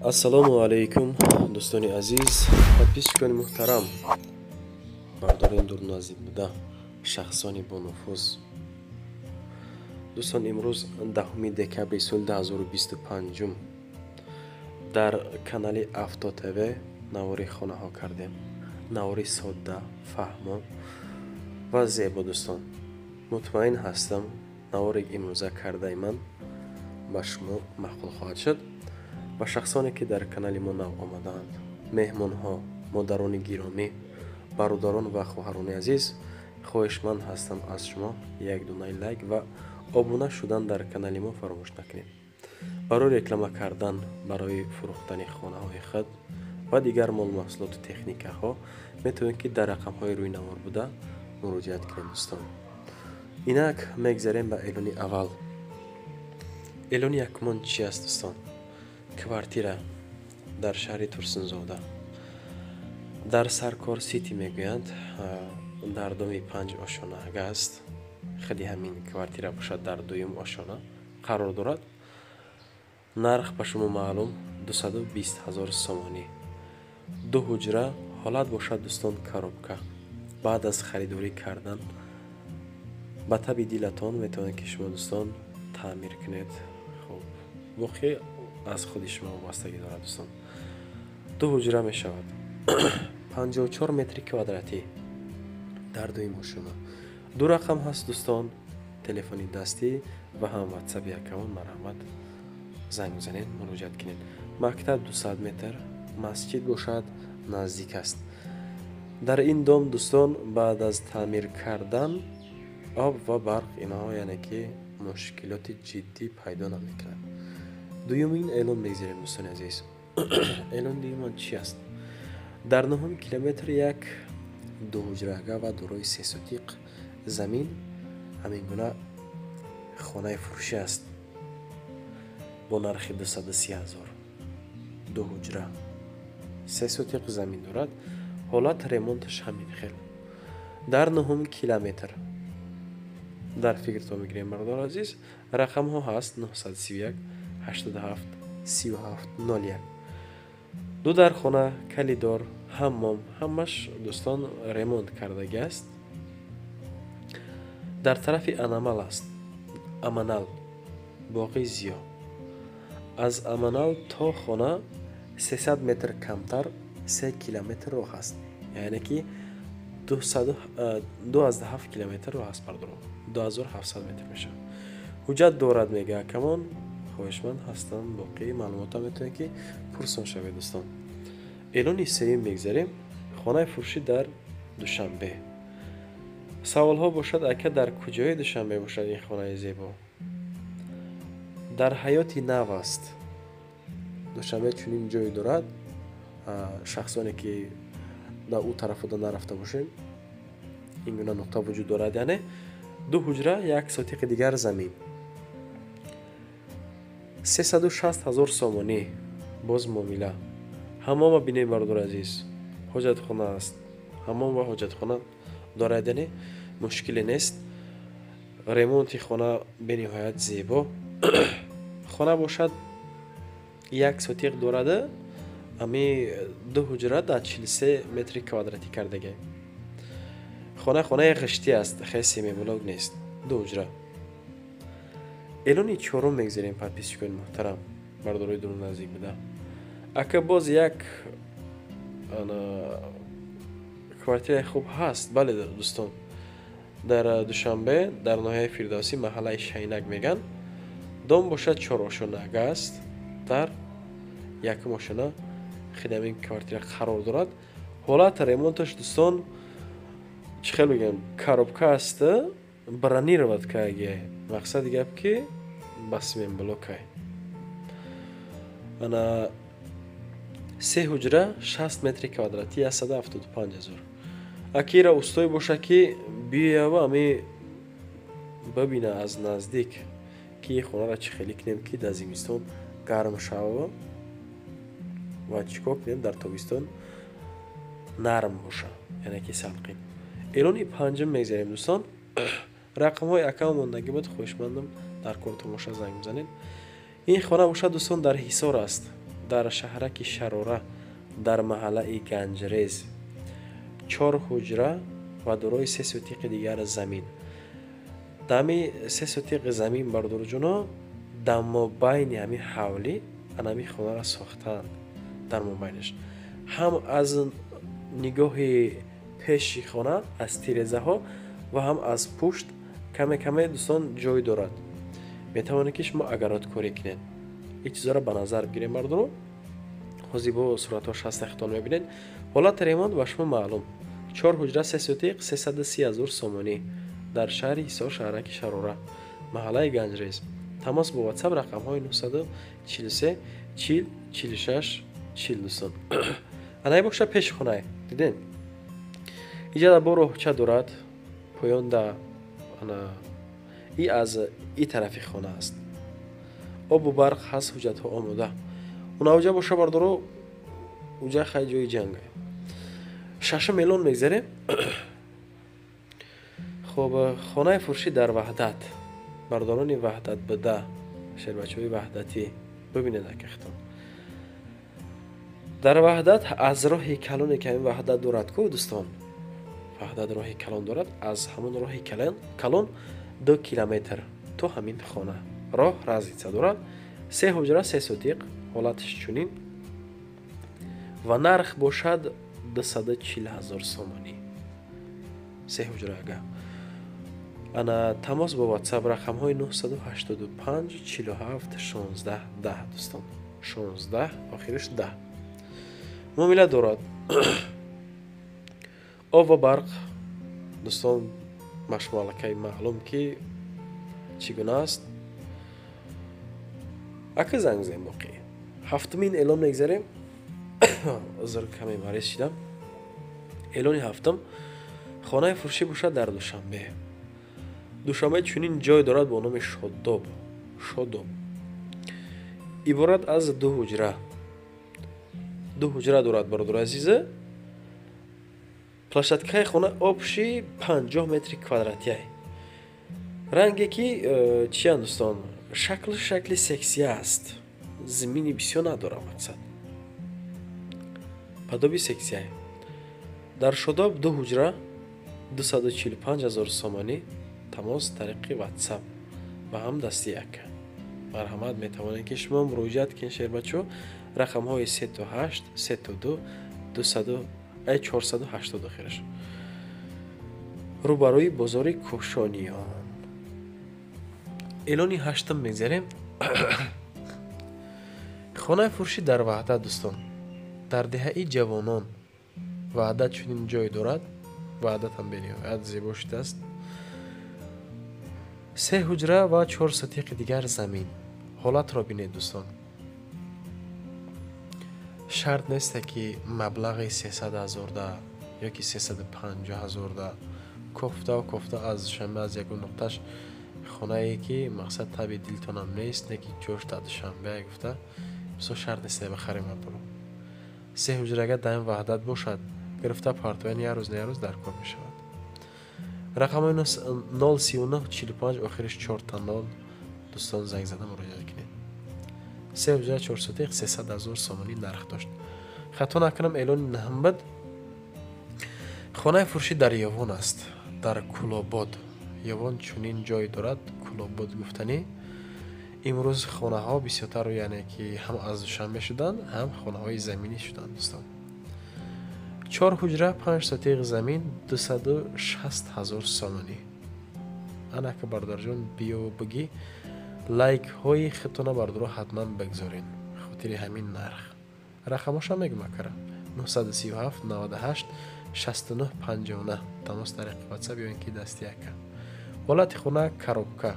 ассалому алайкум дӯстони азиз, подписчикони муҳтарам, бардорем дур назик буда шахсони бонуфуз. дӯстон, имрӯз 10 декабри соли 2025 дар канали Авто ТВ навори хонаҳо кардем. навори содда, фаҳмо ва зебо. дӯстон, мутмаин ҳастам навори имрӯза кардаи ман ба шумо маъқул хоҳад шуд. ва шахсоне ки дар канали мо нав омадаанд, меҳмонҳо, модарони гиромӣ, бародарон ва хоҳарони азиз, хоҳишманд ҳастам аз шумо як дунаи лайк ва обуна шудан дар канали мо фаромӯш накунед. барои реклама кардан, барои фурӯхтани хонаҳои худ ва дигар молмаҳсулоту техникаҳо метавонед ки дар рақамҳои рӯи навор буда муроҷиат кунед. дӯстон, инак мегзарем ба эълони аввал. эълони якумон чи аст? дӯстон, квартира дар шаҳри Турсунзода, дар Саркор Сити мегӯянд, дар доми 5 ошона аст. хеле ҳамин квартира бошад, дар 2 ошона қарор дорад. нарх ба шумо маълум 220 000 сомонӣ. 2 ҳуҷра ҳолат бошад. дӯстон, коробка. баъд аз харидорӣ кардан ба таби дилатон метавонед ки шумо дӯстон таъмир кунед. хуб, воқеъ аз худи шумо вобастагӣ дорад. дӯстон, 2 ҳуҷра мешавад. 54 метри квадратӣ дар 2 ошона. 2 рақам ҳаст. дӯстон, телефони дастӣ ва ҳам ватсаби аккаунт марҳамат занг бизанед, муроҷиат кунед. мактаб 200 метр, масҷид бошад, наздик аст. дар ин дом дӯстон, баъд аз таъмир кардан об ва барқ инҳо яъне ки мушкилоти ҷиддӣ пайдо намекунад. дуюмин эълон мегзарем. дӯстони азиз, эълони дуюмон чи аст? дар 9 километр як 2 ҳуҷрага ва дорои 3 сотиқ замин ҳамин гуна хонаи фурӯшӣ аст бо нархи 230 000. 2 ҳуҷра 3 сотиқ замин дорад. ҳолат ремонташ ҳамин хел. дар 9 километр дар фикртон мегирем. бардор азиз, рақамҳо ҳаст 931 87 37 01. 2 дар хона, калидор, ҳаммом, ҳамаш дӯстон ремонт кардагӣ аст. дар тарафи анамал аст. аманал боғи зиё. аз аманал то хона 300 метр камтар 3 километр роҳ аст, яъне ки 2,7 километр роҳ аст. бардор 2700 метр мешавад. ҳуҷҷат дорад мега акамон. хоҳишманд ҳастам, боқии маълумотам метавонед ки пурсон шавед. дӯстон, эълони сеюм мегзарем. хонаи фурӯшӣ дар Душанбе. саволҳо бошад, ака дар куҷои Душанбе бошад ин хонаи зебо? дар ҳаёти нав аст. Душанбе чунин ҷое дорад. шахсоне ки дар ӯ тарафода нарафта бошем, ин гуна нуқта вуҷуд дорад, яъне 2 ҳуҷра 1 сотиқи дигар замин. 360 000 сомонӣ. боз муомила. ҳаммома бинем, бардор азиз, ҳоҷатхона аст. ҳаммом ва ҳоҷатхона дорад, яъне мушкиле нест. ремонти хона бениҳоят зебо. хона бошад 1 сотиқ дорада, ами 2 ҳуҷра дар 43 метри квадратӣ кардагӣ. хонаи ғиштӣ аст, хеле семимулок нест. 2 ҳуҷра. эълони чорум мегзарем. подписчикони муҳтарам, бардорои дур назик буда. ака боз як квартираи хуб ҳаст. бале дӯстон, дар Душанбе, дар ноҳияи Фирдавсӣ, маҳаллаи Шайнак меган. дом бошад 4 ошонага аст. дар 1 ошона хеле ҳамин квартира қарор дорад. ҳолат ремонташ дӯстон, чӣ хел бигем, коробка аст, бронировад кардагӣ. мақсади гап ки ба семинблокай. ана 3 ҳуҷра 60 метри квадратӣ 175 000. акира устой боша ки биёява ами бабина аз наздик ки хонара чӣ хеле кунем ки дар зимистон гарм шава ва чӣ кор кунем дар тобистон нарм боша, яъне ки салқин. эълони панҷум мегзарем. дӯстон, рақамҳои аккаунт мондагӣ буд, хоҳишмандам дар кор тамоша занг бизанед. ин хона бошад дӯстон, дар Ҳисор аст. дар шаҳраки Шарора дар маҳаллаи Ганҷрез 4 ҳуҷра ва дорои 3 сотиқи дигар замин. Дами 3 сотиқи замин бардорҷуно дар мобайни ҳами ҳавлӣ анами хонаро сохтаанд. Дар мобайнаш ҳам аз нигоҳи пеши хона аз тирезаҳо ва ҳам аз пушт каме каме дӯстон ҷой дорад. Метавонед ки шумо агародкорӣ кунед. ин чизоро ба назар бигиред мардумо. ҳозир бо суратҳош ҳастахтон мебинед. ҳолати ремонт ба шумо маълум. 4 ҳуҷра 3 сотиқ 330 000 сомонӣ дар шаҳри Ҳисор, шаҳраки Шарора, маҳаллаи Ганҷрез. тамос бо WhatsApp рақамҳои 943 40 46 40 дӯстон. анай боша пеши хонае диден. иҷада бо роҳча дорад. поён да ана и аз и тарафи хона аст. обу барқ ҳаст, ҳуҷҷатҳо омода. унаоҷа боша бардоро уҷа хай ҷои ҷанга. шашум эълон мегзарем. хоб хонаи фурӯшӣ дар Ваҳдат. бардорони Ваҳдат буда шербачаҳои ваҳдатӣ бибинед акахтон. дар Ваҳдат аз роҳи калоне ки ҳамин Ваҳдат дорад ку дӯстон. Ваҳдат роҳи калон дорад. аз ҳамон роҳи калон 2 километр то ҳамин хона роҳ разница дорад. 3 ҳуҷра 3 сотиқ ҳолатиш чунин ва нарх бошад 240 000 сомонӣ. 3 ҳуҷрага. ана тамос бо WhatsApp рақамҳои 985 47 16 10 дӯстон. 16 охириш 10 муомила дорад. об ва барқ дӯстон машмуалакаи маълум ки чӣ гуна аст. ака занг зем боқӣ. ҳафтумин эълон мегзарем. узр каме мариз шидам. эълони ҳафтум хонаи фурӯшӣ бошад дар Душанбе. Душанбе чунин ҷой дорад бо номи Шодоб. иборат аз 2 ҳуҷра. 2 ҳуҷра дорад бародари азиза. площадкаи хона обши 50 метри квадратияй. ранге ки чия дӯстон шакли сексия аст. зимини бисёр надорад мақсад. падоби сексияй. дар Шодоб 2 ҳуҷра 245 000 сомонӣ. тамос тариқи WhatsApp ва ҳам дасти яка. марҳамат метавонед ки шумо муроҷиат кунед шербачо. рақамҳои 38 32 200 480 охираш. рӯбарои бозори Кӯшониён. эълони ҳаштум мегзарем. хонаи фурӯшӣ дар Ваҳдат дӯстон. дар деҳаи ҷавонон. Ваҳдат чунин ҷой дорад. Ваҳдат ҳам бениҳоят зебо шудааст. 3 ҳуҷра ва 4 сотиқи дигар замин. ҳолатро бинед дӯстон. шарт нест ки маблағи 300 000 да ёки 350 000 да кофта аз шанбе аз ягон нуқташ хонае ки мақсад таби дилтонам нест, не ки ҷош дар Душанбе гуфта бисёр шарт нест бахарем мардумо. 3 ҳуҷрага дар Ваҳдат бошад. гирифта партояни як рӯз не як рӯз дар кор мешавад. рақамҳои 039 45 охириш 4 дӯстон занг зада муроҷиат кунед. 3 ҳуҷра 4 сотиқ 300 000 сомонӣ нарх дошт. хато накунам эълони наҳамбад. хонаи фурӯшӣ дар Ёвон аст. дар Кӯлобод. Ёвон чунин ҷой дорад. Кӯлобод гуфтанӣ. имрӯз хонаҳо бисёртар яъне ки ҳам аз Душанбе шуданд, ҳам хонаҳои заминӣ шуданд дӯстон. 4 ҳуҷра 5 сотиқ замин 260 000 сомонӣ. анака бародарҷон биё бигӣ лайкҳои худтона бардоро ҳатман бигзорен хотири ҳамин нарх. рақамоша мегум акара 937 98 69 59 тамос тариқи WhatsApp ё ин ки дасти яка. ҳолати хона коробка.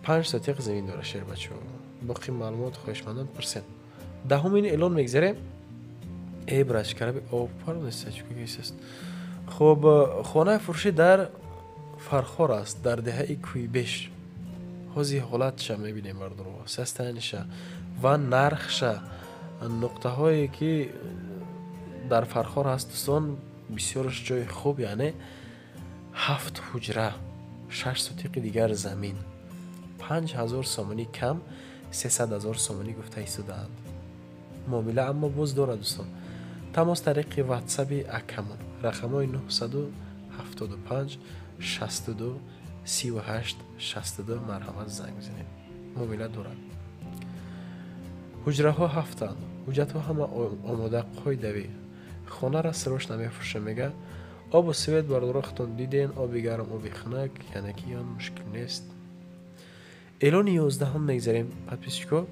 5 сотиқ замин дора шербачо. боқи маълумот хоҳишмандон пурсед. даҳумин эълон мегзарем. брачкараби опарнесачкугисаст. хоб хонаи фурӯшӣ дар Фархор аст. дар деҳаи Кӯйбеш. ҳозир ҳолатша мебинем мардумо. састаниша ва нархша нуқтаҳое ки дар Фархор аст дӯстон бисёраш ҷои хуб яъне 7 ҳуҷра 6 сотиқи дигар замин. 5000 сомонӣ кам 300 000 сомонӣ гуфта истодаанд. муомила аммо боз дорад дӯстон. тамос тариқи ватсаби акамон рақамҳои 975 62 38 62 марҳамат занг бизанед. муомила дорад. ҳуҷраҳо ҳафтанд. ҳуҷҷатҳо ҳама омода қоидавӣ. хонара сирош намефурӯшам мега обу свет бардорохтон диден, оби гарм, оби хунак, янаки он мушкил нест. эълони 11 мегзарем подписчико.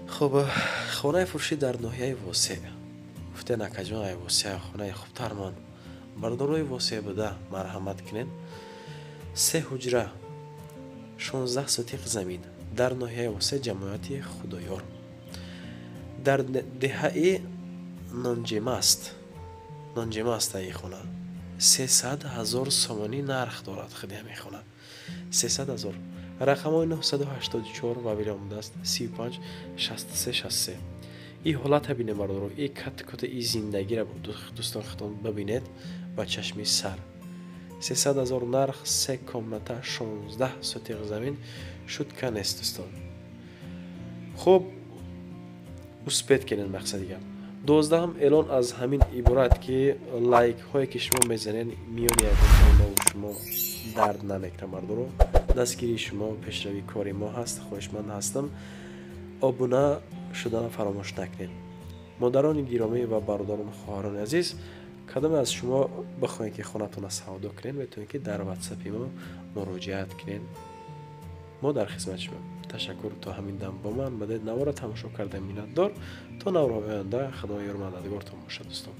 хуб, хонаи фурӯшӣ дар ноҳияи восеъ. гуфтен акаҷон ай восеъ хонаи хубтармон. бардорои восеъ буда марҳамат кунед. 3 ҳуҷра 16 сотиқ замин дар ноҳияи восеъ ҷамоати худоёр. дар деҳаи нонҷемаст ай хона 300 000 сомонӣ нарх дорад худи ҳамин хона 300 000. рақамҳои 984 ва виле омадааст 35 63 63. ин ҳолата бинед бардоро, ин катикота ин зиндагиро дӯстон хитон бибинед ба чашми сар. 300 000 нарх 3 комната 16 сотиқ замин шутка нест дӯстон. хуб, успед кунед мақсадига. 12 эълон аз ҳамин иборат ки лайкҳое ки шумо мезанед миёни ягон шумо дард намекунад бардоро. дастгирии шумо пешравии кори мо ҳаст. хоҳишманд ҳастам обуна шудана фаромӯш накунед. модарони гиромӣ ва бародарони хоҳарони азиз, кадоме аз шумо бихоҳед ки хонатонро савдо кунед, метавонед ки дар ватсапи мо муроҷиат кунед. мо дар хизмат шумо. ташаккур то ҳамин дам бо ман бадед. навора тамошо карда миннатдор. то навраҳои оянда худои ёр мададгортон бошад дӯстон.